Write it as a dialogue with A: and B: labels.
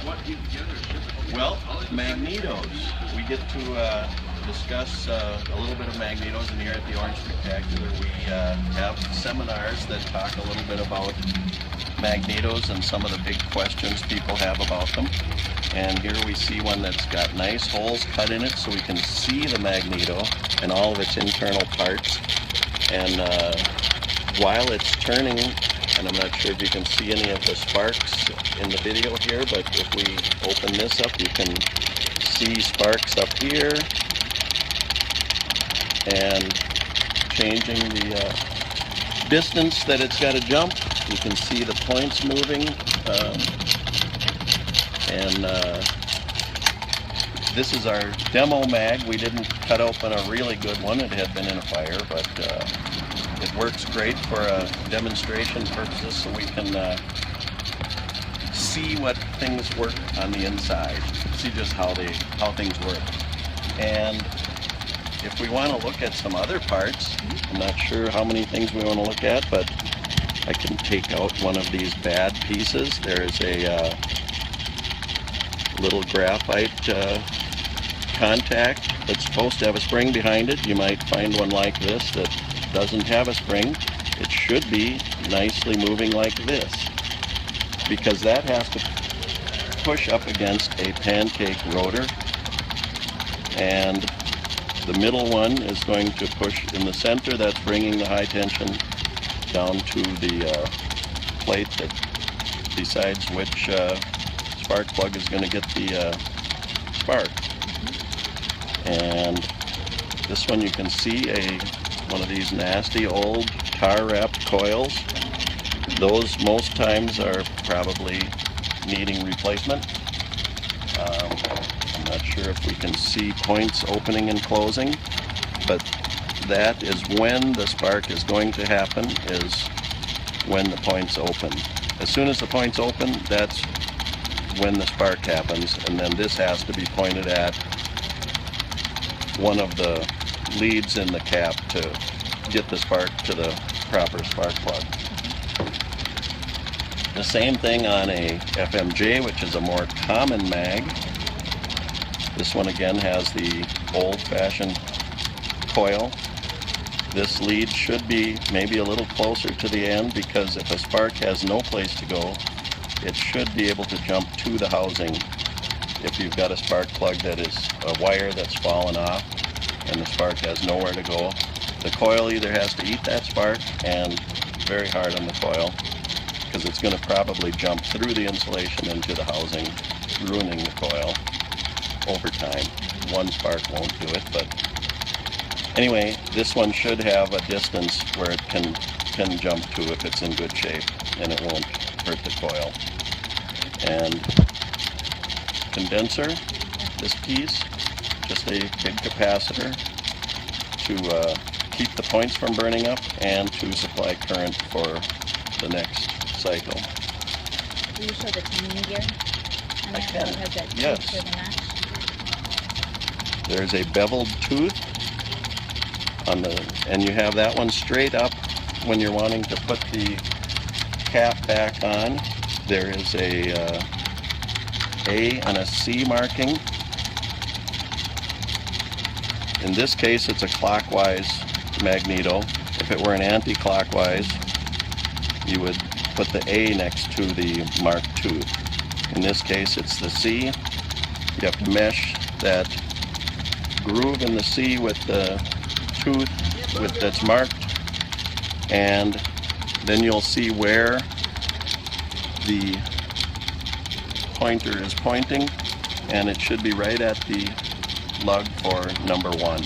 A: Well, magnetos. We get to discuss a little bit of magnetos, and here at the Orange Spectacular we have seminars that talk a little bit about magnetos and some of the big questions people have about them. And here we see one that's got nice holes cut in it so we can see the magneto and all of its internal parts. And while it's turning, and I'm not sure if you can see any of the sparks in the video here, but if we open this up, you can see sparks up here and changing the distance that it's got to jump. You can see the points moving, and this is our demo mag. We didn't cut open a really good one. It had been in a fire, but it works great for demonstration purposes, so we can see what things work on the inside, see just how things work. And if we want to look at some other parts, I'm not sure how many things we want to look at, but I can take out one of these bad pieces. There's a little graphite contact that's supposed to have a spring behind it. You might find one like this that doesn't have a spring. It should be nicely moving like this, because that has to push up against a pancake rotor, and the middle one is going to push in the center. That's bringing the high tension down to the plate that decides which spark plug is going to get the spark. And this one, you can see one of these nasty old tar wrapped coils. Those most times are probably needing replacement. I'm not sure if we can see points opening and closing, but that is when the spark is going to happen, is when the points open. As soon as the points open, that's when the spark happens, and then this has to be pointed at one of the leads in the cap to get the spark to the proper spark plug. The same thing on a FMJ, which is a more common mag. This one again has the old-fashioned coil. This lead should be maybe a little closer to the end, because if a spark has no place to go, it should be able to jump to the housing. If you've got a spark plug that is a wire that's fallen off and the spark has nowhere to go, the coil either has to eat that spark, and very hard on the coil, because it's going to probably jump through the insulation into the housing, ruining the coil over time. One spark won't do it, but anyway, this one should have a distance where it can jump to if it's in good shape, and it won't hurt the coil. And condenser, this piece, just a big capacitor to keep the points from burning up and to supply current for the next cycle.
B: Do you show the timing gear?
A: I can.
B: It has that
A: Yes.
B: tooth for the notch.
A: There's a beveled tooth on and you have that one straight up when you're wanting to put the cap back on. There is a and a C marking. In this case, it's a clockwise magneto. If it were an anti-clockwise, you would put the A next to the marked tooth. In this case, it's the C. You have to mesh that groove in the C with the tooth that's marked, and then you'll see where the pointer is pointing, and it should be right at the lug for number 1.